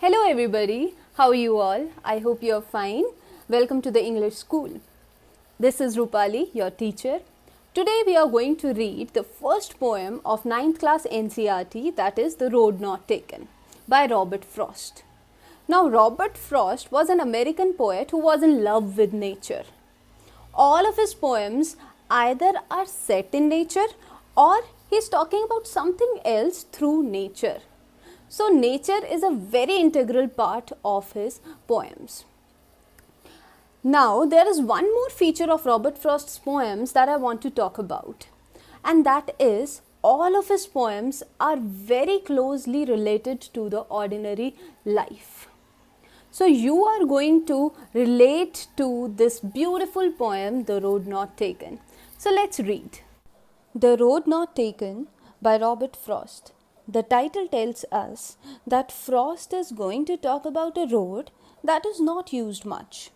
Hello everybody, how are you all? I hope you are fine. Welcome to the English school. This is Rupali, your teacher. Today we are going to read the first poem of 9th class NCERT, that is The Road Not Taken by Robert Frost. Now Robert Frost was an American poet who was in love with nature. All of his poems either are set in nature or he is talking about something else through nature. So nature is a very integral part of his poems. Now there is one more feature of Robert Frost's poems that I want to talk about, and that is all of his poems are very closely related to the ordinary life. So you are going to relate to this beautiful poem, The Road Not Taken. So let's read. The Road Not Taken by Robert Frost. The title tells us that Frost is going to talk about a road that is not used much.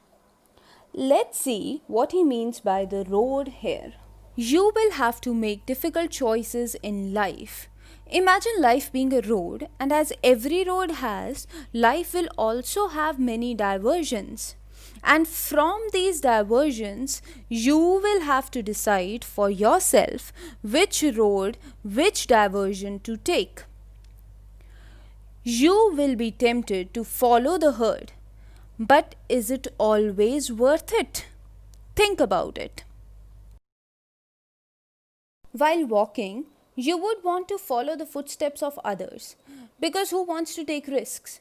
Let's see what he means by the road here. You will have to make difficult choices in life. Imagine life being a road, and as every road has, life will also have many diversions. And from these diversions, you will have to decide for yourself which road, which diversion to take. You will be tempted to follow the herd, but is it always worth it? Think about it. While walking, you would want to follow the footsteps of others, because who wants to take risks?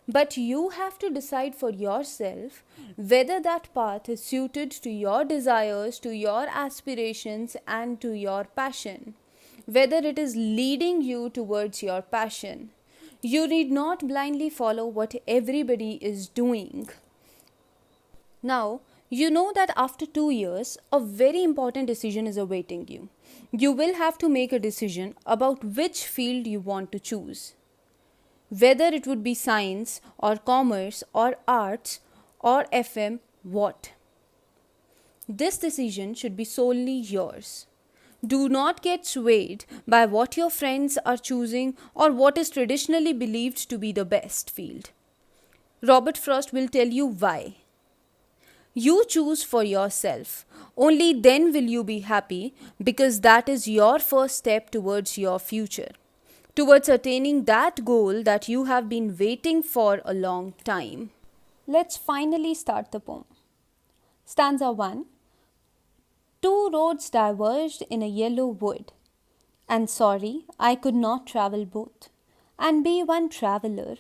But you have to decide for yourself whether that path is suited to your desires, to your aspirations, and to your passion. Whether it is leading you towards your passion. You need not blindly follow what everybody is doing. Now, you know that after 2 years, a very important decision is awaiting you. You will have to make a decision about which field you want to choose. Whether it would be science or commerce or arts or FM, what? This decision should be solely yours. Do not get swayed by what your friends are choosing or what is traditionally believed to be the best field. Robert Frost will tell you why. You choose for yourself. Only then will you be happy, because that is your first step towards your future, towards attaining that goal that you have been waiting for a long time. Let's finally start the poem. Stanza 1. Two roads diverged in a yellow wood, and sorry I could not travel both, and be one traveller.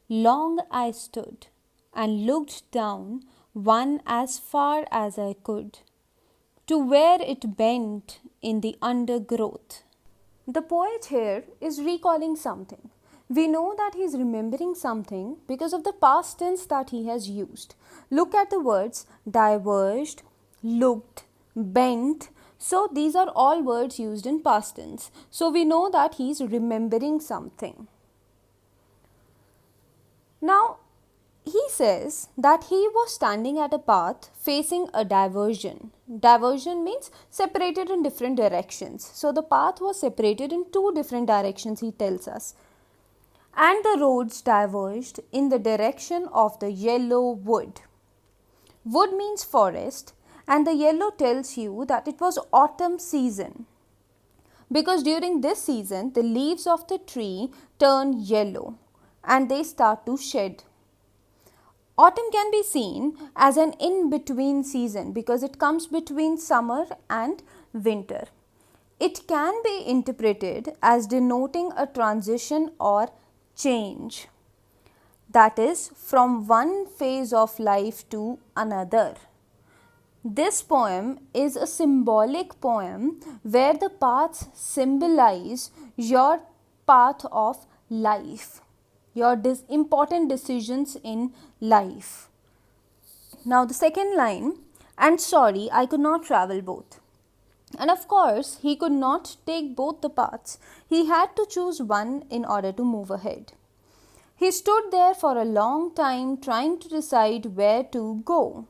Long I stood, and looked down one as far as I could, to where it bent in the undergrowth. The poet here is recalling something. We know that he is remembering something because of the past tense that he has used. Look at the words diverged, looked, bent. So these are all words used in past tense. So we know that he is remembering something. Now, he says that he was standing at a path facing a diversion. Diversion means separated in different directions. So the path was separated in two different directions, he tells us. And the roads diverged in the direction of the yellow wood. Wood means forest, and the yellow tells you that it was autumn season. Because during this season, the leaves of the tree turn yellow and they start to shed. Autumn can be seen as an in-between season because it comes between summer and winter. It can be interpreted as denoting a transition or change. That is, from one phase of life to another. This poem is a symbolic poem where the paths symbolize your path of life, your important decisions in life. Now the second line, and sorry I could not travel both. And of course he could not take both the paths. He had to choose one in order to move ahead. He stood there for a long time trying to decide where to go.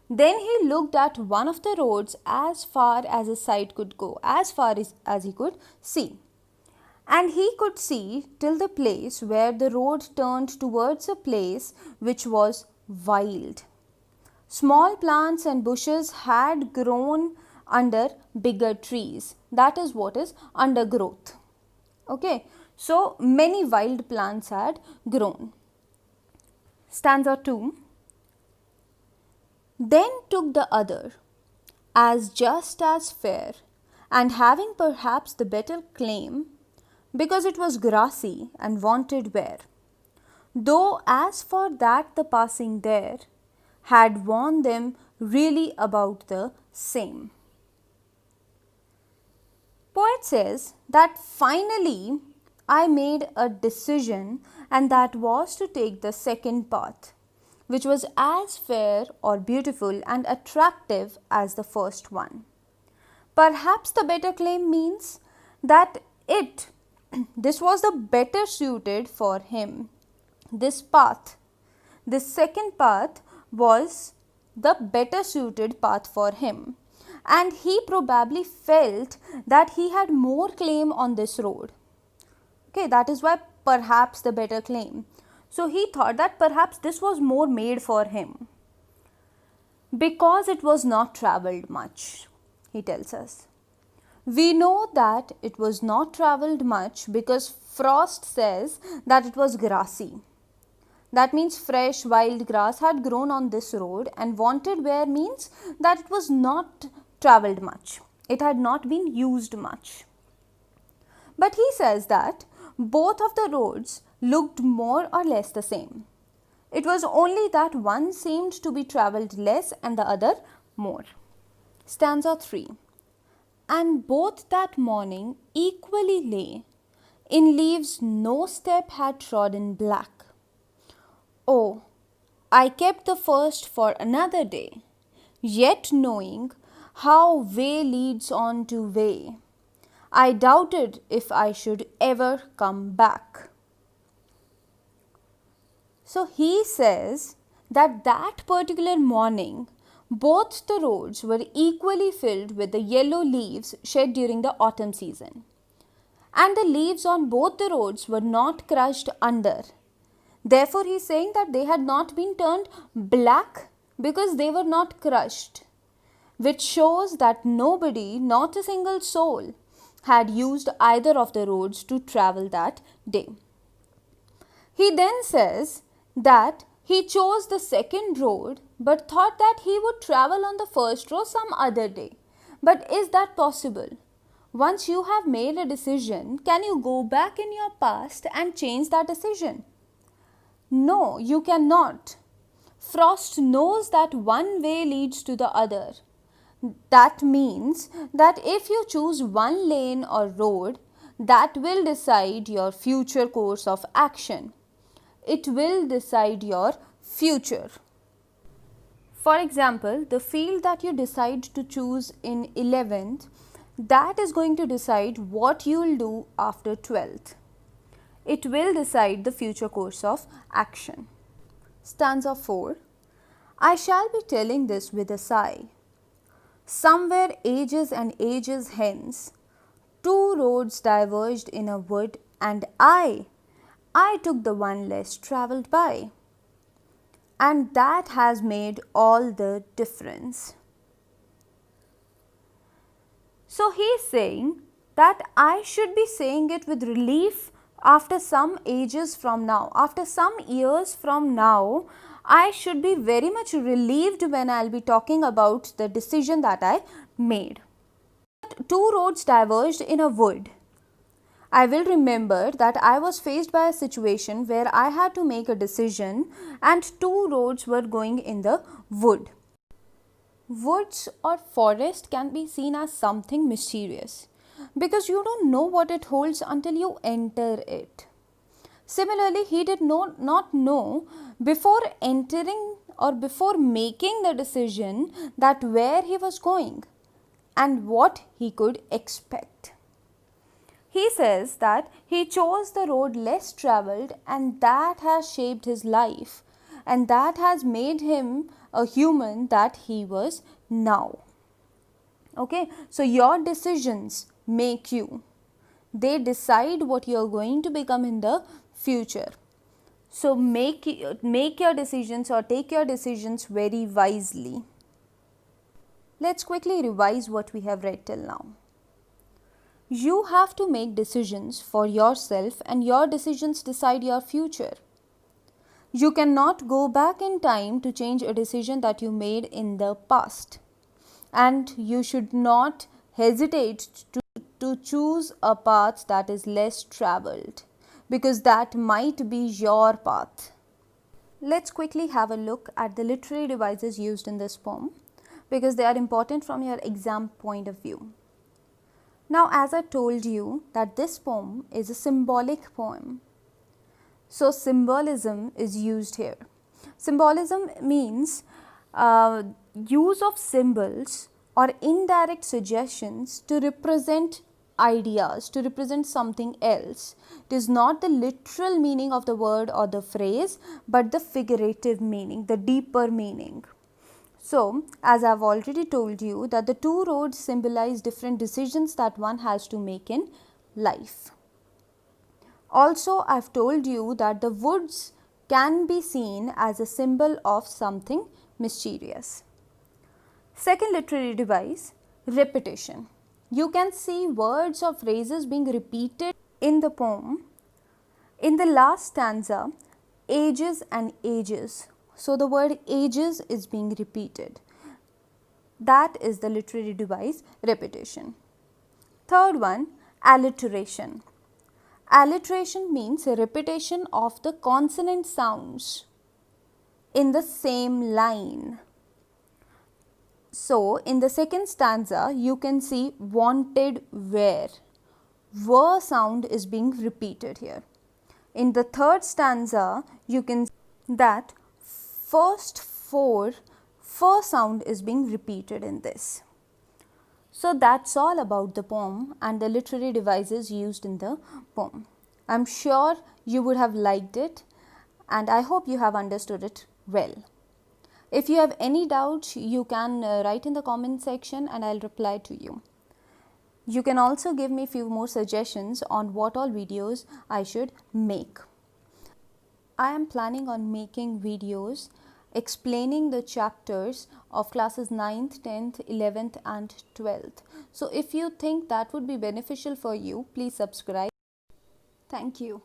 Then he looked at one of the roads as far as his sight could go, as far as he could see. and he could see till the place where the road turned towards a place which was wild. Small plants and bushes had grown under bigger trees. That is what is undergrowth. Okay, so many wild plants had grown. Stanza 2. Then took the other, as just as fair, and having perhaps the better claim, because it was grassy and wanted wear. Though as for that the passing there had warned them really about the same. Poet says that finally I made a decision, and that was to take the second path, which was as fair or beautiful and attractive as the first one. Perhaps the better claim means that this was the better suited for him. This second path was the better suited path for him, and he probably felt that he had more claim on this road. Okay, that is why perhaps the better claim. So he thought that perhaps this was more made for him because it was not travelled much, he tells us. We know that it was not travelled much because Frost says that it was grassy. That means fresh wild grass had grown on this road, and wanted wear means that it was not travelled much. It had not been used much. But he says that both of the roads looked more or less the same. It was only that one seemed to be travelled less and the other more. Stanza 3. And both that morning equally lay, in leaves no step had trodden black. Oh, I kept the first for another day, yet knowing how way leads on to way, I doubted if I should ever come back. So he says that particular morning, both the roads were equally filled with the yellow leaves shed during the autumn season. And the leaves on both the roads were not crushed under. Therefore, he is saying that they had not been turned black because they were not crushed, which shows that nobody, not a single soul, had used either of the roads to travel that day. He then says that he chose the second road but thought that he would travel on the first road some other day. But is that possible? Once you have made a decision, can you go back in your past and change that decision? No, you cannot. Frost knows that one way leads to the other. That means that if you choose one lane or road, that will decide your future course of action. It will decide your future. For example, the field that you decide to choose in 11th, that is going to decide what you will do after 12th. It will decide the future course of action. Stanza 4. I shall be telling this with a sigh. Somewhere ages and ages hence, two roads diverged in a wood, and I took the one less travelled by. And that has made all the difference. So he is saying that I should be saying it with relief after some ages from now, after some years from now. I should be very much relieved when I will be talking about the decision that I made. Two roads diverged in a wood. I will remember that I was faced by a situation where I had to make a decision and two roads were going in the wood. Woods or forest can be seen as something mysterious because you don't know what it holds until you enter it. Similarly, he did not know before entering or before making the decision that where he was going and what he could expect. He says that he chose the road less travelled, and that has shaped his life, and that has made him a human that he was now. Okay, so your decisions make you. They decide what you are going to become in the future. So make your decisions or take your decisions very wisely. Let's quickly revise what we have read till now. You have to make decisions for yourself, and your decisions decide your future. You cannot go back in time to change a decision that you made in the past. And you should not hesitate to choose a path that is less traveled, because that might be your path. Let's quickly have a look at the literary devices used in this poem, because they are important from your exam point of view. Now, as I told you that this poem is a symbolic poem, so symbolism is used here. Symbolism means use of symbols or indirect suggestions to represent ideas, to represent something else. It is not the literal meaning of the word or the phrase, but the figurative meaning, the deeper meaning. So, as I have already told you that the two roads symbolize different decisions that one has to make in life. Also, I have told you that the woods can be seen as a symbol of something mysterious. Second literary device, repetition. You can see words or phrases being repeated in the poem. In the last stanza, ages and ages. So the word ages is being repeated. That is the literary device, repetition. Third one, alliteration. Alliteration means a repetition of the consonant sounds in the same line. So, in the second stanza, you can see wanted where. Were sound is being repeated here. In the third stanza, you can see that first for sound is being repeated in this. So that's all about the poem and the literary devices used in the poem. I'm sure you would have liked it, and I hope you have understood it well. If you have any doubts, you can write in the comment section and I'll reply to you. You can also give me few more suggestions on what all videos I should make. I am planning on making videos explaining the chapters of classes 9th, 10th, 11th and 12th. So if you think that would be beneficial for you, please subscribe. Thank you.